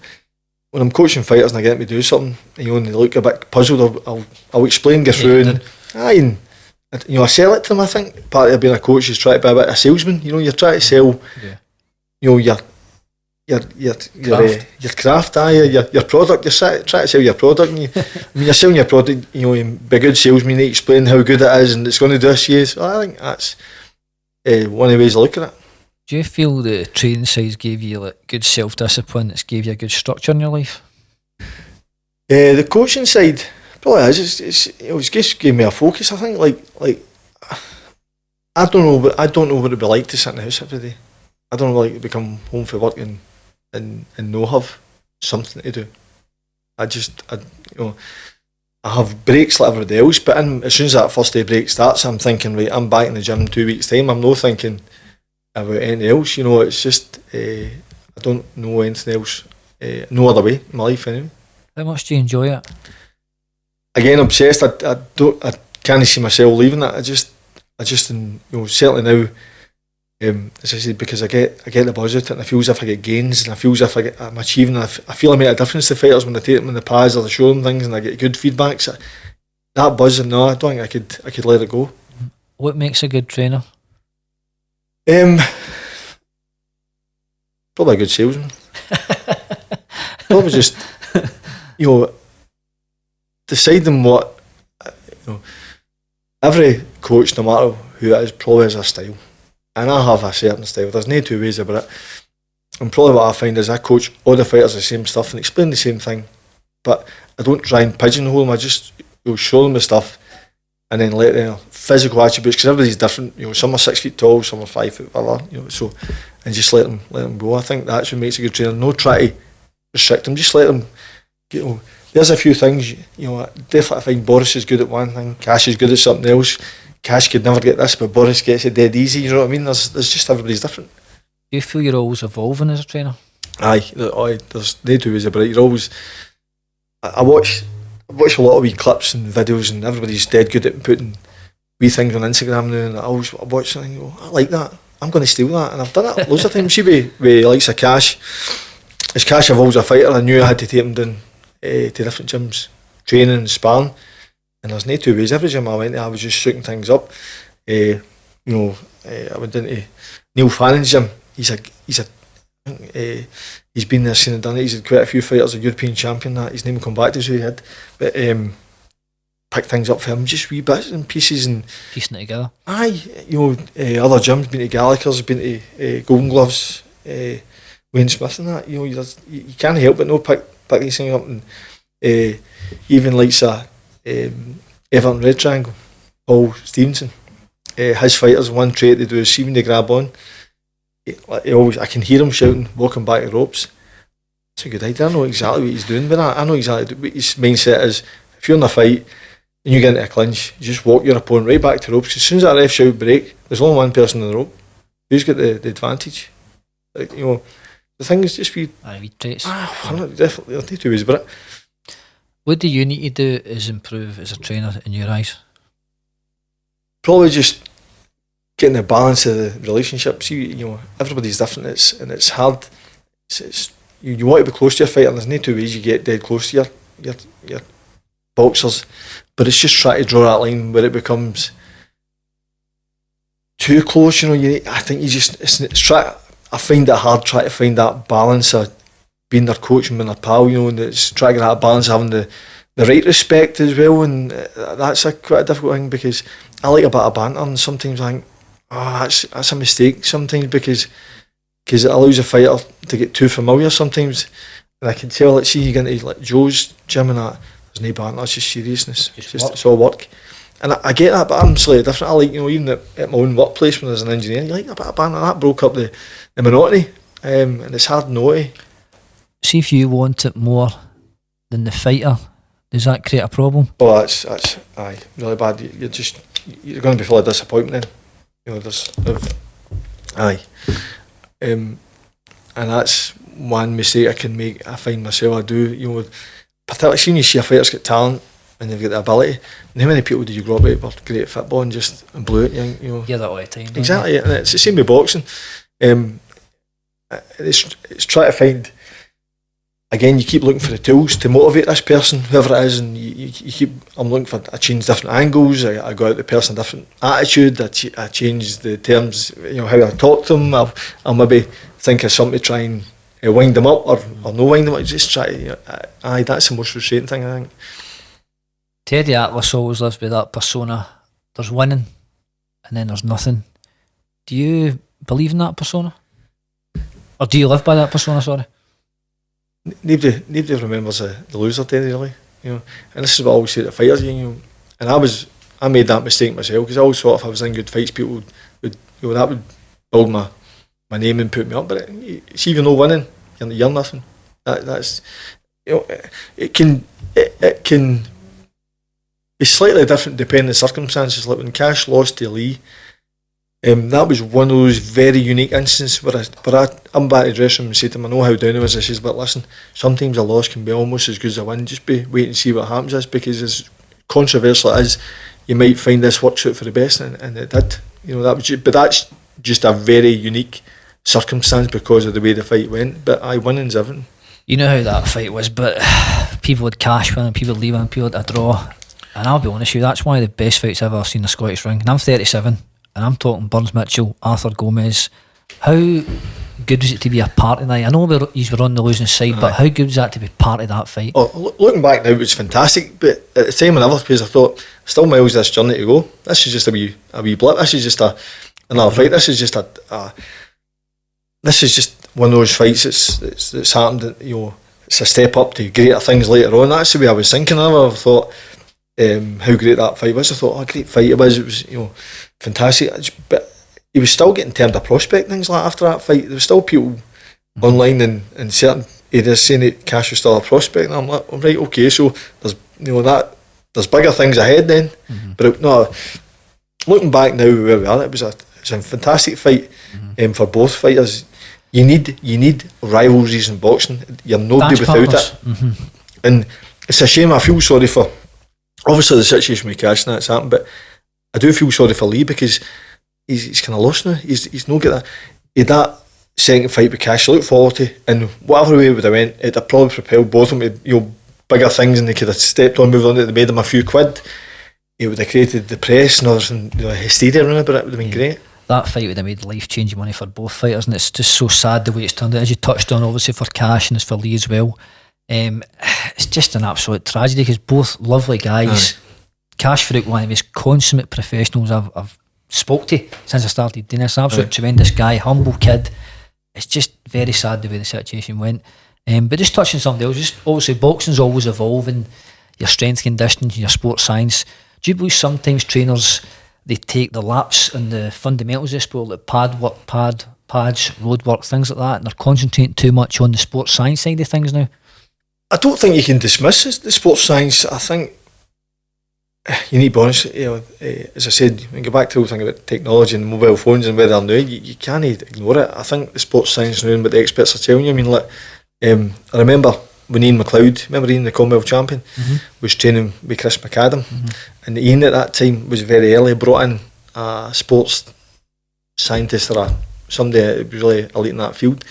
S1: when I'm coaching fighters and I get them to do something, and they look a bit puzzled, I'll explain, go through, and I sell it to them. I think part of being a coach is trying to be a bit of a salesman. You're trying to sell, your craft, your product. You're trying to sell your product, and when you're selling your product, you be a good salesman. You need to explain how good it is and it's going to do this. So I think that's one of the ways of looking at it.
S2: Do you feel the training side gave you good self-discipline? It's gave you a good structure in your life?
S1: The coaching side probably is. It's just gave me a focus. I think like I don't know what it'd be like to sit in the house every day. I don't know, like, to come home from work and no have something to do. I have breaks like everybody else, but as soon as that first day break starts, I'm thinking, right, I'm back in the gym in 2 weeks' time. I'm not thinking about anything else. It's just I don't know anything else, no other way in my life anyway.
S2: How much do you enjoy it?
S1: Again, obsessed. I can't see myself leaving it. I just certainly now. As I said, because I get the buzz out of it, and I feel as if I get gains, and I feel as if I'm achieving. I feel I make a difference to fighters when I take them in the pads or they show them things, and I get good feedbacks. That buzz, and no, I don't think I could let it go.
S2: What makes a good trainer?
S1: Probably a good salesman. Probably just deciding what every coach, no matter who it is, probably has a style. And I have a certain style. There's no two ways about it. And probably what I find is I coach all the fighters the same stuff and explain the same thing. But I don't try and pigeonhole them. I just show them the stuff and then let their physical attributes, because everybody's different. Some are 6 feet tall, some are 5 foot, whatever. So, and just let them go. I think that's what makes a good trainer. No try to restrict them. Just let them. There's a few things. I definitely find Boris is good at one thing. Kash is good at something else. Kash could never get this, but Boris gets it dead easy. You know what I mean? There's just, everybody's different.
S2: Do you feel you're always evolving as a trainer?
S1: Aye, there's no two ways about it. You're always. I watch a lot of wee clips and videos, and everybody's dead good at putting wee things on Instagram now. And I watch something and go, I like that. I'm going to steal that, and I've done it loads of times. See, with likes of Kash. As Kash evolves a fighter, I knew I had to take him down to different gyms, training and sparring. And there's no two ways. Every gym I went to, I was just shooting things up. I went into Neil Fannon's gym. He's been there, seen and done it. He's had quite a few fighters, a European champion. That his name will come back to us who he had, but picked things up for him, just wee bits and pieces and
S2: piecing it together.
S1: Aye, other gyms, been to Gallagher's, been to Golden Gloves, Wayne Smith and that. You can't help but pick these things up, and even like Everton Red Triangle, Paul Stevenson. his fighters, one trait they do is see when they grab on, I can hear him shouting, walking back the ropes. It's a good idea. I know exactly what he's doing with that. I know exactly what his mindset is. If you're in a fight and you get into a clinch, you just walk your opponent right back to the ropes. As soon as that ref shout break, there's only one person in the rope. Who's got the advantage? Like, the thing is just be.
S2: Traits.
S1: Definitely, there's no two ways about it.
S2: What do you need to do is improve as a trainer in your eyes?
S1: Probably just getting the balance of the relationship. See, everybody's different. It's hard. You want to be close to your fighter. And there's no two ways you get dead close to your boxers, but it's just trying to draw that line where it becomes too close. I think you just I find it hard trying to find that balance of being their coach and being their pal. And it's trying to get that balance, having the right respect as well, and that's quite a difficult thing because I like a bit of banter, and sometimes I think, that's a mistake sometimes because it allows a fighter to get too familiar sometimes, and I can tell, let's see, you get into like Joe's gym and that, there's no banter, it's just seriousness, it's all work. And I get that, but I'm slightly different. I like, even at my own workplace when I was an engineer, you like a bit of banter, that broke up the monotony, and it's hard not to.
S2: See, if you want it more than the fighter, does that create a problem?
S1: Oh, that's really bad. You're going to be full of disappointment then. And that's one mistake I can make. I find myself I do. Particularly when you see a fighter's got talent and they've got the ability. And how many people do you grow up with were great at football and just blew it? You
S2: hear that all the time.
S1: Exactly, and it's the same with boxing. It's trying to find. Again, you keep looking for the tools to motivate this person, whoever it is, and you keep. I'm looking for. I change different angles. I go out the person a different attitude. I change the terms. How I talk to them. I'll maybe think of something to try and wind them up or no wind them up. Just try. That's the most frustrating thing, I think.
S2: Teddy Atlas always lives with that persona. There's winning, and then there's nothing. Do you believe in that persona, or do you live by that persona? Sorry. Nobody
S1: remembers the loser, Teddy, really. And this is what I always say to fighters. And I made that mistake myself because I always thought if I was in good fights, people would that would build my name and put me up. But it's even though winning, you're nothing. That's it can be slightly different depending on the circumstances. Like when Kash lost to Lee. That was one of those very unique instances where I'm back to the dressing room and say to him, I know how down he was. I says, but listen, sometimes a loss can be almost as good as a win. Just wait and see what happens, because as controversial it is, you might find this works out for the best, and it did. But that's just a very unique circumstance because of the way the fight went. But winning's everything. You
S2: know how that fight was, but people would Kash win, people would leave and people would a draw. And I'll be honest with you, that's one of the best fights I've ever seen in the Scottish ring. And I'm 37. And I'm talking Burns Mitchell, Arthur Gomez. How good was it to be a part of that? I know you were on the losing side, but how good was that to be part of that fight?
S1: Oh, looking back now, it was fantastic. But at the time in other places, I thought, still miles this journey to go. This is just a wee blip. This is just another fight. This is just this is just one of those fights that's happened. It's a step up to greater things later on. That's the way I was thinking of it. I thought how great that fight was. I thought, great fight it was. It was, fantastic. But he was still getting termed a prospect, things like after that fight. There was still people online and certain areas saying that Kash was still a prospect, and I'm like, right, okay, so there's bigger things ahead then. But no, looking back now where we are, it's a fantastic fight for both fighters. You need rivalries in boxing. You're nobody without it. And it's a shame. I feel sorry for obviously the situation with Kash and that's happened, but I do feel sorry for Lee because he's kind of lost now. He's not got that. He had that second fight with Kash to look forward to, and whatever way it would have went, it'd have probably propelled both of them to bigger things, and they could have stepped on, moved on. It made them a few quid. It would have created the press and everything, hysteria around it, but it would have been great.
S2: That fight would have made life-changing money for both fighters, and it's just so sad the way it's turned out. As you touched on, obviously for Kash and it's for Lee as well. It's just an absolute tragedy because both lovely guys. Kash Farooq, one of the most consummate professionals I've spoke to since I started doing this. Absolute tremendous guy, humble kid. It's just very sad the way the situation went. But just touching something else, just obviously boxing's always evolving, your strength conditioning, your sports science. Do you believe sometimes trainers they take the laps and the fundamentals of sport, like pad work, pads, road work, things like that, and they're concentrating too much on the sports science side of things now?
S1: I don't think you can dismiss the sports science. I think you need to be honest. As I said, when you go back to the whole thing about technology and mobile phones and where they're now, you can't ignore it. I think the sports science now and what the experts are telling you. I mean, like, I remember when Ian McLeod, remember Ian, the Commonwealth champion, was training with Chris McAdam, and Ian at that time was very early, brought in a sports scientist or somebody that was really elite in that field,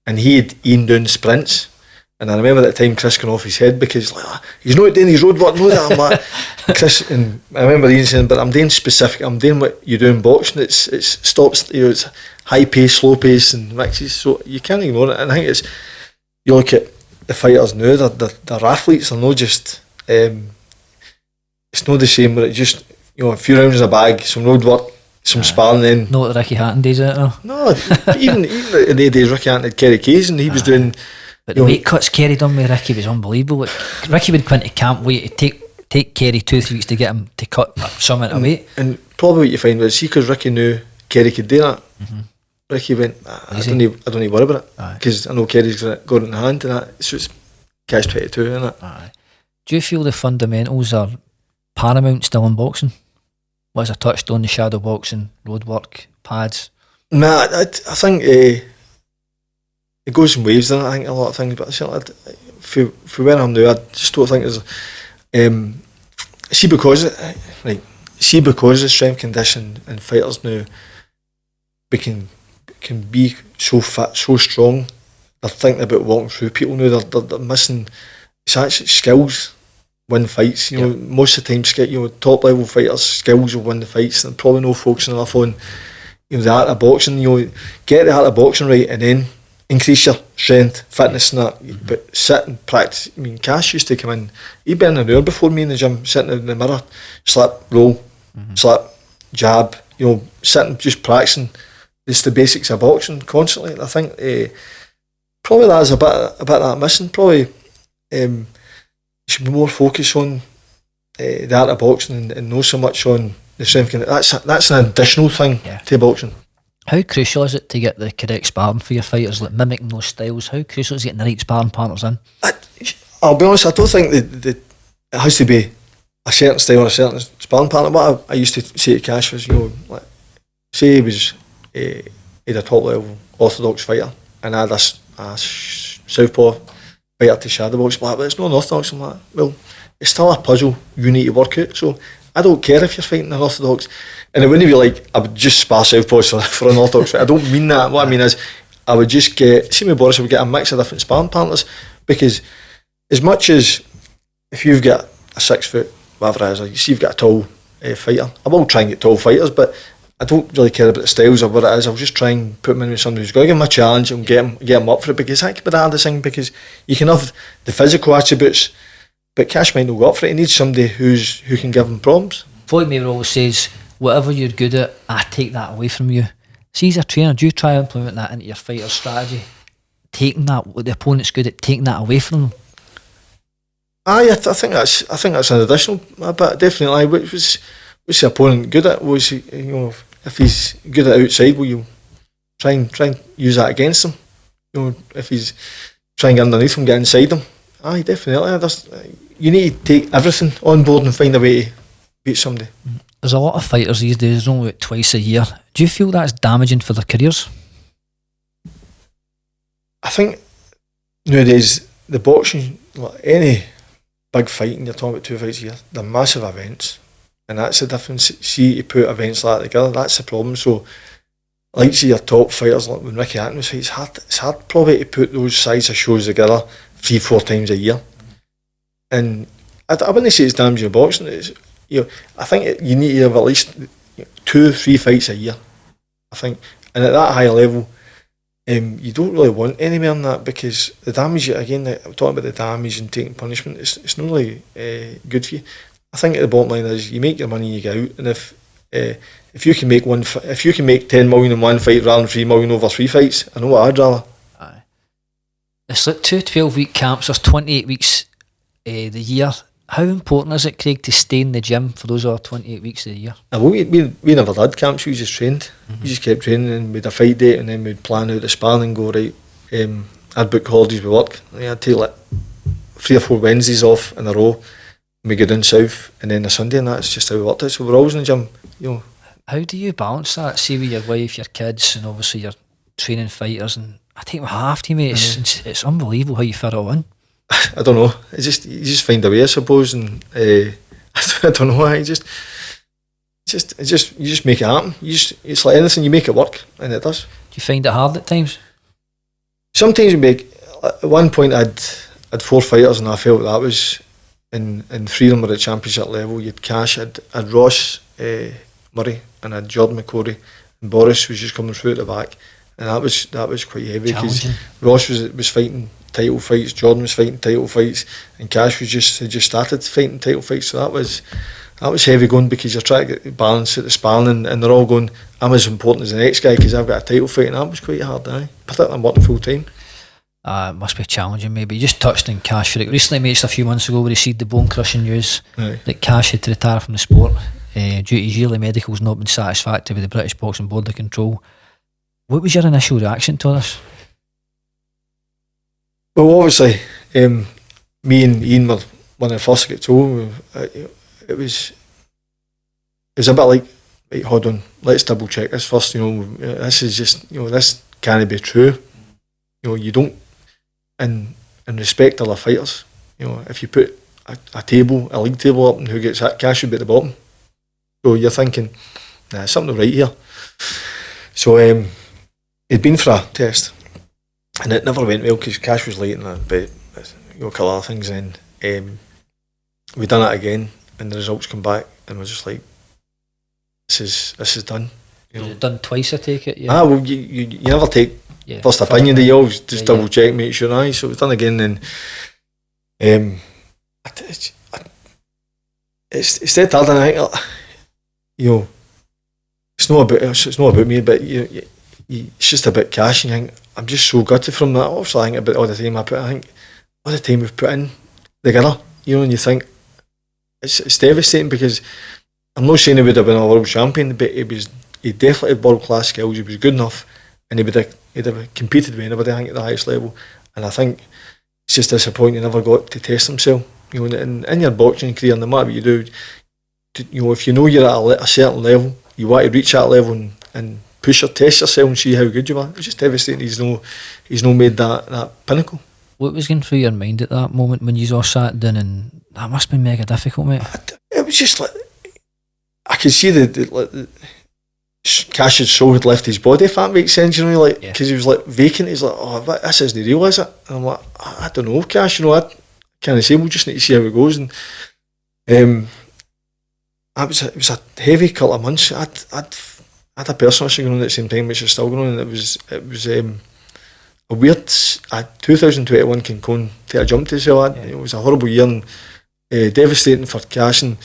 S1: and he had Ian doing sprints. And I remember at the time Chris going off his head because he's not doing his road work, no that. I'm like, Chris, and I remember Ian saying, but I'm doing specific, I'm doing what you do in boxing. It's stops, it's high pace, slow pace and mixes, so you can't ignore it. And I think you look at the fighters now, they're athletes, they're not just it's not the same, but it's just, a few rounds in a bag, some road work, some sparring, then
S2: not the Ricky Hatton days out there.
S1: No, even in the days Ricky Hatton had Kerry Kays and he was doing.
S2: But the weight cuts Kerry done with Ricky was unbelievable. Like, Ricky would come into camp weight to take Kerry 2-3 weeks to get him to cut some amount of weight. And
S1: probably what you find was, see, because Ricky knew Kerry could do that, Ricky went, I don't need to worry about it, because I know Kerry's got it in the hand, and that, so it's catch 22, isn't it?
S2: Do you feel the fundamentals are paramount still in boxing? As I touched on, the shadow boxing, road work, pads?
S1: Nah, I think it goes in waves, doesn't it? I think a lot of things, but certainly for where I'm now, I just don't think there's see because of strength condition and fighters now can be so fit, so strong. They're thinking about walking through people now. They're missing. It's actually skills win fights. Most of the time, top level fighters' skills will win the fights. And probably no focusing enough on the art of boxing. Get the art of boxing right, and then increase your strength, fitness and that, but sit and practice. I mean, Kash used to come in, he'd been an hour before me in the gym, sitting in the mirror, slip, roll, slip, jab, sitting, just practicing just the basics of boxing constantly. And I think probably that's a bit of that missing. Probably should be more focused on the art of boxing and not so much on the strength. That's an additional thing to boxing.
S2: How crucial is it to get the correct sparring for your fighters, like mimicking those styles? How crucial is getting the right sparring partners in?
S1: I'll be honest, I don't think that it has to be a certain style or a certain sparring partner. What I used to say to Kash was, say he was he had a top level orthodox fighter and I had a southpaw fighter to shadow box, but it's not an orthodox. I'm like, well, it's still a puzzle you need to work out, so I don't care if you're fighting an orthodox. And it wouldn't be like I would just spar southpaws for an orthodox fight. I don't mean that. What I mean is I would just get, see with Boris, I would get a mix of different sparring partners, because as much as if you've got a 6 foot, whatever it is, you see you've got a tall fighter, I will try and get tall fighters, but I don't really care about the styles or what it is. I'll just try and put them in with somebody who's got to give them a challenge and get them up for it, because that could be the hardest thing, because you can have the physical attributes, but Kash might not go up for it. He needs somebody who can give him problems.
S2: Floyd Mayweather always says, whatever you're good at, I take that away from you. See, as a trainer, do you try and implement that into your fighter's strategy? Taking that, what the opponent's good at, taking that away from them?
S1: I think that's an additional bit, definitely. What's the opponent good at? Was he, if he's good at outside, will you try and use that against him? If he's trying to get underneath him, get inside him. Aye, definitely. You need to take everything on board and find a way to beat somebody.
S2: There's a lot of fighters these days, only about twice a year. Do you feel that's damaging for their careers?
S1: I think nowadays the boxing, like any big fighting, you're talking about 2 fights a year, they're massive events, and that's the difference. See, to put events like that together, that's the problem. So, like, see your top fighters, like when Ricky Hatton was fighting, it's hard probably to put those size of shows together 3-4 times a year. And I wouldn't say it's damaging boxing. I think you need to have at least 2-3 fights a year, I think. And at that high level, you don't really want any more than that, because the damage, again, I'm talking about the damage and taking punishment, it's not really good for you. I think the bottom line is you make your money, you get out, and if you can make 10 million in one fight rather than 3 million over 3 fights, I know what I'd rather.
S2: Aye. It's like 2 12-week camps, there's 28 weeks the year. How important is it, Craig, to stay in the gym for those other 28 weeks of the year?
S1: Well, we never had camps, we just trained. We just kept training, and we'd a fight date, and then we'd plan out the sparring and go, right, I'd book holidays with work. I'd take like 3 or 4 Wednesdays off in a row, and we go down south, and then a Sunday, and that's just how we worked it. So we're always in the gym, you know.
S2: How do you balance that? See, with your wife, your kids, and obviously you're training fighters, and I think we have to, mate. It's unbelievable how you fit it all in.
S1: I don't know. You just find a way, I suppose, and I don't know. You just make it happen. It's like anything, you make it work, and it does.
S2: Do you find it hard at times?
S1: Sometimes you make. At one point, I'd 4 fighters, and I felt that was, and 3 of them were at championship level. You'd Kash, I'd Ross Murray, and I'd Jordan McCorry, and Boris was just coming through at the back, and that was quite heavy because Ross was fighting title fights, Jordan was fighting title fights, and Kash had just started fighting title fights. So that was heavy going, because you're trying to get balance at the sparring, and they're all going, I'm as important as the next guy because I've got a title fight, and that was quite hard, particularly I'm working full time.
S2: It must be challenging. Maybe you just touched on Kash Farooq recently, mate. Just a few months ago, we received the bone-crushing news that Kash had to retire from the sport due to his yearly medicals not being satisfactory with the British Boxing Board of Control. What was your initial reaction to this?
S1: Well, obviously, me and Ian were when I first got told. It was a bit like, right, hold on, let's double check this first. This is just, this can't be true. You don't, in respect to other fighters. If you put a league table up, and who gets hit, Kash would be at the bottom. So you're thinking, nah, something right here. So he'd been for a test, and it never went well because Kash was late in that, but a couple of other things. And we done it again, and the results come back, and we're just like, this is done.
S2: Was it done twice, I take it?
S1: Yeah. Well, you never take first opinion. You always just double check, make sure. So we've done again, and it's dead hard, and I think, it's not about me, but it's just about Kash, and you think, I'm just so gutted from that. Obviously, I think about all the time all the time we've put in together, and you think it's devastating, because I'm not saying he would have been a world champion, but he definitely had world class skills. He was good enough, and he'd have competed with anybody, I think, at the highest level. And I think it's just disappointing he never got to test himself. In your boxing career, no matter what you do, if you know you're at a certain level, you want to reach that level and push or test yourself and see how good you are. It's just devastating he's no made that pinnacle.
S2: What was going through your mind at that moment when you all sat down? And that must have been mega difficult, mate.
S1: It was just like, I could see the Kash's soul had left his body, if that makes sense, because he was like vacant. He's like, oh, this isn't real, is it? And I'm like, I don't know, Kash, I can't say, we'll just need to see how it goes. And it was a heavy couple of months. I had a personal issue going on at the same time, which is still going on, and it was a weird 2021 can go and take a jump to say that. It was a horrible year, and devastating for Kash, and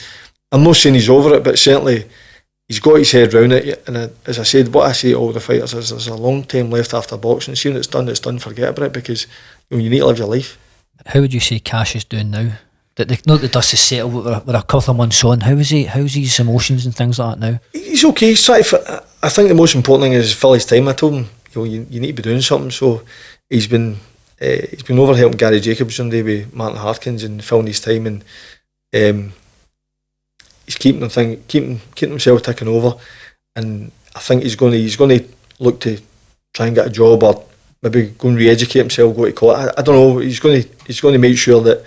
S1: I'm not saying he's over it, but certainly he's got his head round it. And as I said, what I say to all the fighters is, there's a long time left after boxing. See when it's done, forget about it, because you need to live your life. How
S2: would you say Kash is doing now? Not the dust is settled, we're a couple of months on. How's his emotions and things like that now?
S1: He's okay. He's trying to, I think the most important thing is fill his time. I told him, you need to be doing something. So he's been over helping Gary Jacobs one day with Martin Harkins and filling his time, and he's keeping himself ticking over. And I think he's going to look to try and get a job, or maybe go and re-educate himself, go to college. I don't know. He's going to make sure that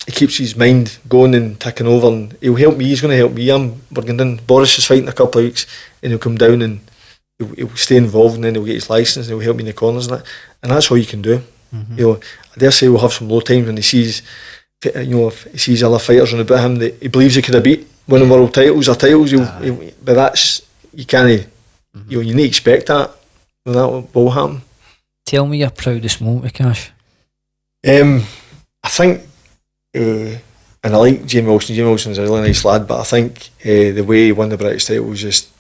S1: he keeps his mind going and ticking over, and he'll help me. He's going to help me. We're going down. Boris is fighting in a couple of weeks, and he'll come down and he'll stay involved, and then he'll get his licence, and he'll help me in the corners and that. And that's all you can do. I dare say we'll have some low times when he sees, if he sees other fighters on about him that he believes he could have beat, winning world titles or titles. But that's, you can't. You need to expect that. That will happen.
S2: Tell me your proudest moment with Kash.
S1: I think, and I like Jamie Wilson. Jamie Wilson's a really nice lad, but I think the way he won the British title was just,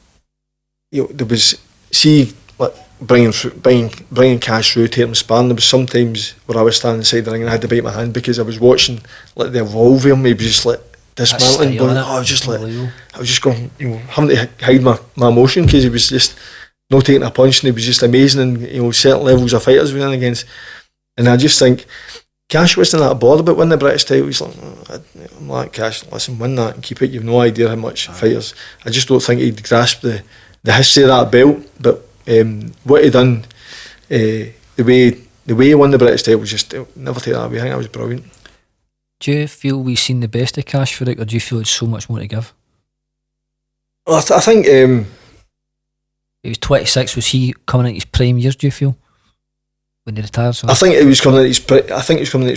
S1: there was, see, like, bringing Kash through to him sparring. There was sometimes where I was standing inside the ring and I had to bite my hand because I was watching like the evolve of him. He was just like dismantling. I was just going, having to hide my emotion because he was just not taking a punch, and he was just amazing. And certain levels of fighters we went against, and I just think Kash wasn't that bothered about winning the British title. He's like, I'm like, Kash, listen, win that and keep it. You've no idea how much fighters. I just don't think he'd grasp the history of that belt. But what he done, the way he won the British title was just, never take that away. I think that was brilliant.
S2: Do you feel we've seen the best of Kash Farooq, or do you feel it's so much more to give?
S1: Well, I think
S2: he was 26. Was he coming in his prime years, do you feel, when he retired?
S1: I think he was coming in his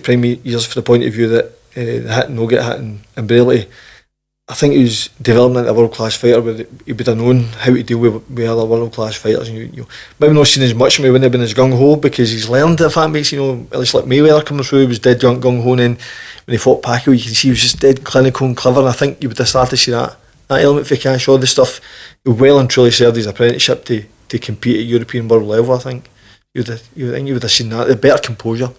S1: prime years for the point of view that the hit and no get hit and ability. I think he was developing into a world class fighter, but he would have known how to deal with other world class fighters. And maybe not seen as much of him, he wouldn't have been as gung ho because he's learned, if that makes, at least like Mayweather coming through, he was dead gung ho, and then when he fought Pacquiao, you can see he was just dead clinical and clever, and I think you would have started to see that element for Kash. All the stuff, he well and truly served his apprenticeship to compete at European world level. I think you would have seen that, the better composure.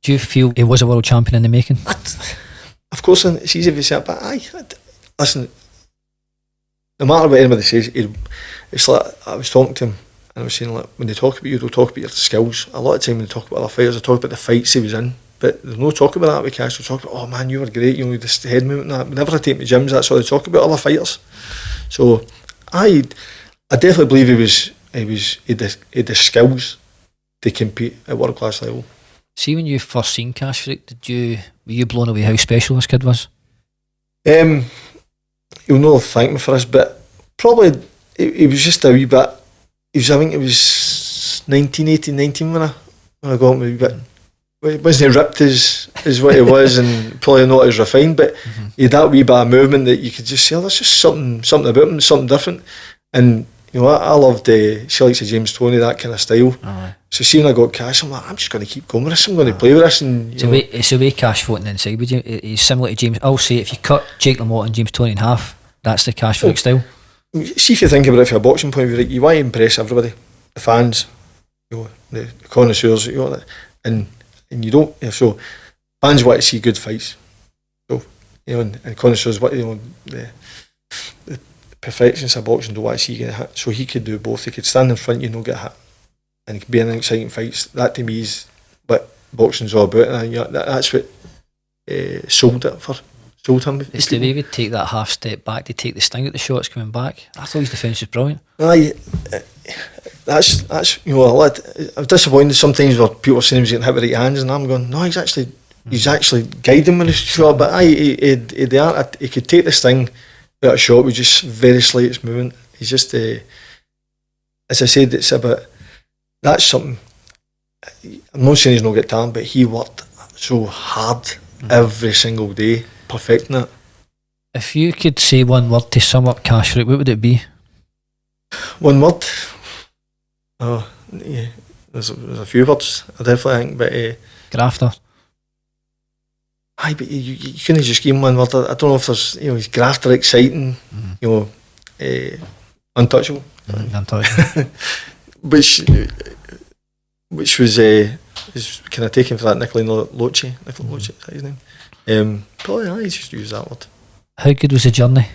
S2: Do you feel he was a world champion in the making?
S1: Of course, it's easy to say, but listen, no matter what anybody says, it's like, I was talking to him and I was saying, like, when they talk about you, they'll talk about your skills. A lot of time when they talk about other fighters, they talk about the fights he was in, but there's no talk about that with Kash. They talk about, oh man, you were great, this head movement and that. Whenever I take my gyms, that's all they talk about, other fighters. So I definitely believe he had the skills to compete at world class level.
S2: See, when you first seen Kash Farooq, were you blown away how special this kid was?
S1: You'll not thank me for this, but probably he was just a wee bit. I think it was 19 when I got him a wee bit. He wasn't ripped as what he was, and probably not as refined, but he had that wee bit of movement that you could just say, oh, there's just something about him, something different. And I loved she likes of James Toney, that kind of style. So seeing I got Kash, I'm like, I'm just going to keep going with this. I'm going to play with this. And
S2: it's the way Kash fought inside. Would you? He's similar to James. I'll say if you cut Jake LaMotta and James Toney in half, that's the Kash Farooq style.
S1: See, if you think about it from a boxing point of view, you want to impress everybody, the fans, the connoisseurs, and you don't. So fans want to see good fights. So and connoisseurs want the perfectionists of boxing don't want to see you get hit. So he could do both. He could stand in front of you and not get hit, and he could be in exciting fights. That to me is what boxing's all about, and that's what sold him.
S2: It's the way we take that half step back to take the sting out the shots coming back. I thought his defence was brilliant.
S1: That's I was disappointed sometimes where people are saying he was getting hit with right hands, and I'm going, no, he's actually guiding with his shot, but he could take the sting out a shot with just very slight movement. He's just as I said, it's about, that's something. I'm not saying he's not got talent, but he worked so hard every single day perfecting it.
S2: If you could say one word to sum up Kash Farooq, what would it be?
S1: One word? Oh, yeah, there's a few words, I definitely think, but
S2: grafter.
S1: Aye, but you couldn't just give him one word. I don't know if there's, he's grafter, exciting, untouchable.
S2: Untouchable.
S1: which was is kind of taken for that Nicola Loche. Nicola Loche, is that his name? Probably, I just use that word. How
S2: good was the journey?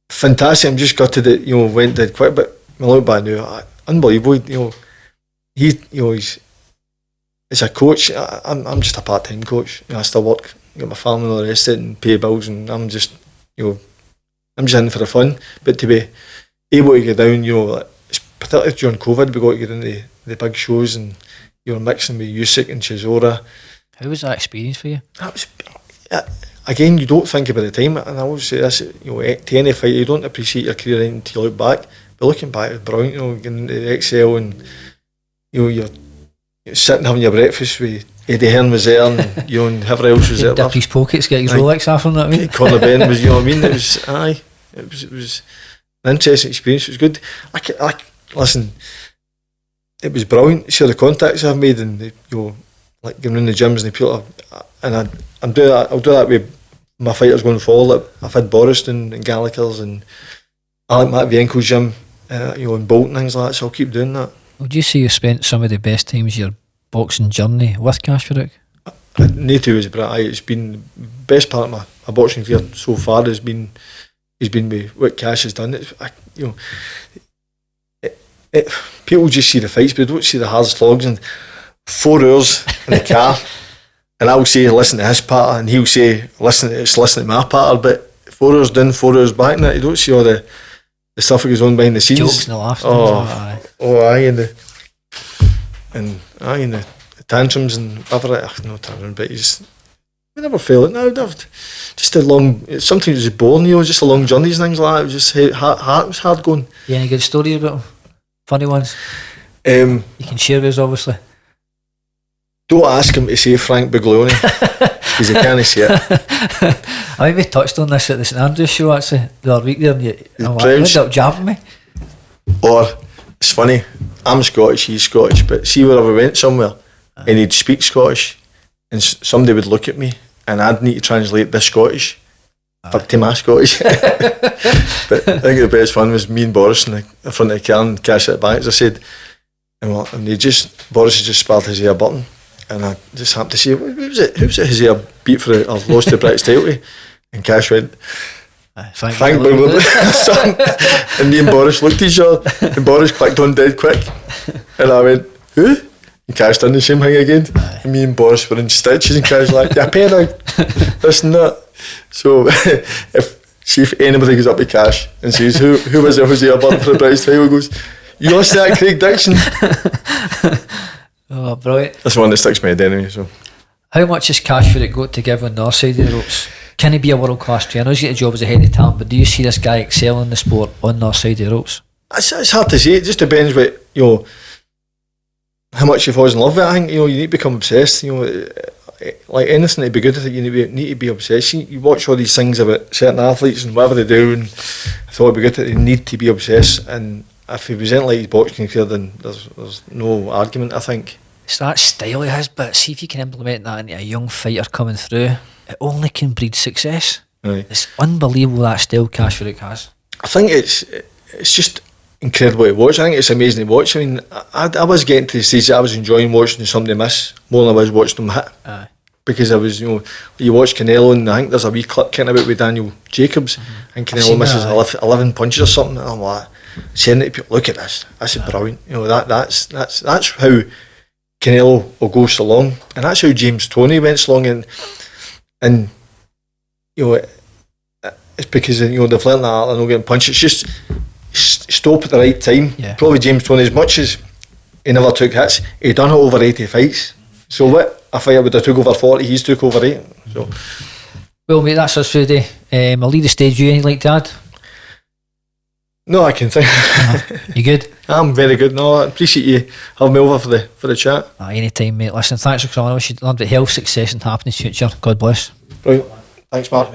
S1: Fantastic. I'm just gutted that went dead quick, but when I look back now, unbelievable. He's as a coach, I'm just a part-time coach. I still work, got my family and all the rest of it, and pay bills, and I'm just I'm just in for the fun. But to be able to get down, particularly during COVID, we got to get into the big shows, and mixing with Usyk and Chisora.
S2: How was that experience for you?
S1: That was, again, you don't think about the time, and I always say this, to any fight, you don't appreciate your career until you look back. But looking back, it was brilliant. Getting into the XL, and you're sitting having your breakfast with Eddie Hearn was there, and and whoever else was there.
S2: Dip his pockets, get his Rolex off him. That I mean,
S1: Conor Ben was, It was an interesting experience. It was good. Listen, it was brilliant. See the contacts I've made, and like going in the gyms and the people, and I'm doing that. I'll do that with my fighters going forward. Like, I've had Boris and Galliker's and Alec Matvienko's gym. in Bolton, things like that, so I'll keep doing that.
S2: Would you say you spent some of the best times of your boxing journey with Kash Farooq?
S1: No two ways about it. It's been the best part of my boxing career so far has been with what Kash has done. People just see the fights, but they don't see the hard slogs and 4 hours in the car. And I'll say, listen to his part, and he'll say, listen to my part. But 4 hours down, 4 hours back, and that you don't see all the stuff that goes on behind the scenes.
S2: Jokes and the laughs.
S1: Aye, and the tantrums and whatever. No tantrums, but we never felt it. No, just a long. Sometimes it was boring, just a long journeys and things like that. It was just it was hard going.
S2: Yeah, any good stories about him? Funny ones.
S1: You
S2: can share with us, obviously.
S1: Don't ask him to say Frank Buglione because he can't say it.
S2: I think we touched on this at the St Andrews show actually the other week there, and you ended up jabbing me.
S1: Or it's funny, I'm Scottish, he's Scottish, but see wherever we went somewhere and he'd speak Scottish and somebody would look at me and I'd need to translate this Scottish back to my Scottish. But I think the best one was me and Boris in the front of the car and Kash at the back, as I said, and Boris had just sparred his hair button. And I just happened to say, who was it his hair beat for or lost the British title to? And Kash went, Frank and me and Boris looked at each other and Boris clicked on dead quick. And I went, who? And Kash done the same thing again. And me and Boris were in stitches and Kash like, yeah, pedo, this and that. So if anybody goes up to Kash and says, who was it whose hair button for the British title, goes, you lost that Craig Dickson.
S2: Oh, brilliant.
S1: That's the one that sticks in my head anyway. So,
S2: how much has Kash Farooq got to give on the other side of the ropes? Can he be a world-class trainer? He's got a job as a head of talent, but do you see this guy excelling in the sport on the other side of the ropes?
S1: It's hard to say. It just depends what, how much you fall in love with it. I think, you need to become obsessed. Like anything to be good at it, you need to be obsessed. You watch all these things about certain athletes and whatever they do, and I thought it'd be good at it, they need to be obsessed. And if he was anything like his boxing career, then there's no argument, I think.
S2: It's that style he has, but see if you can implement that into a young fighter coming through, it only can breed success.
S1: Right.
S2: It's unbelievable that style Kash Farooq has.
S1: I think it's just incredible to watch. I think it's amazing to watch. I mean, I was getting to the stage that I was enjoying watching somebody miss more than I was watching them hit.
S2: Aye.
S1: Because I was, you watch Canelo, and I think there's a wee clip kind of about with Daniel Jacobs, and Canelo misses 11 punches or something, and I'm like saying it to people, look at this, this is brilliant. That's how Canelo will go so long, and that's how James Toney went so long, and it's because they've learned that they're not getting punched. It's just stop at the right time.
S2: Yeah.
S1: Probably James Toney, as much as he never took hits, he done it over 80 fights. So what? A fighter would have took over 40, he's took over 8. So,
S2: well, mate, that's us for the day. I'll leave the stage. You anything like to add?
S1: No, I can think.
S2: You good?
S1: I'm very good. No, I appreciate you having me over for the chat.
S2: Anytime, mate. Listen, thanks for coming. I wish you health, success, and happiness in the future. God bless.
S1: Right. Thanks, Mark.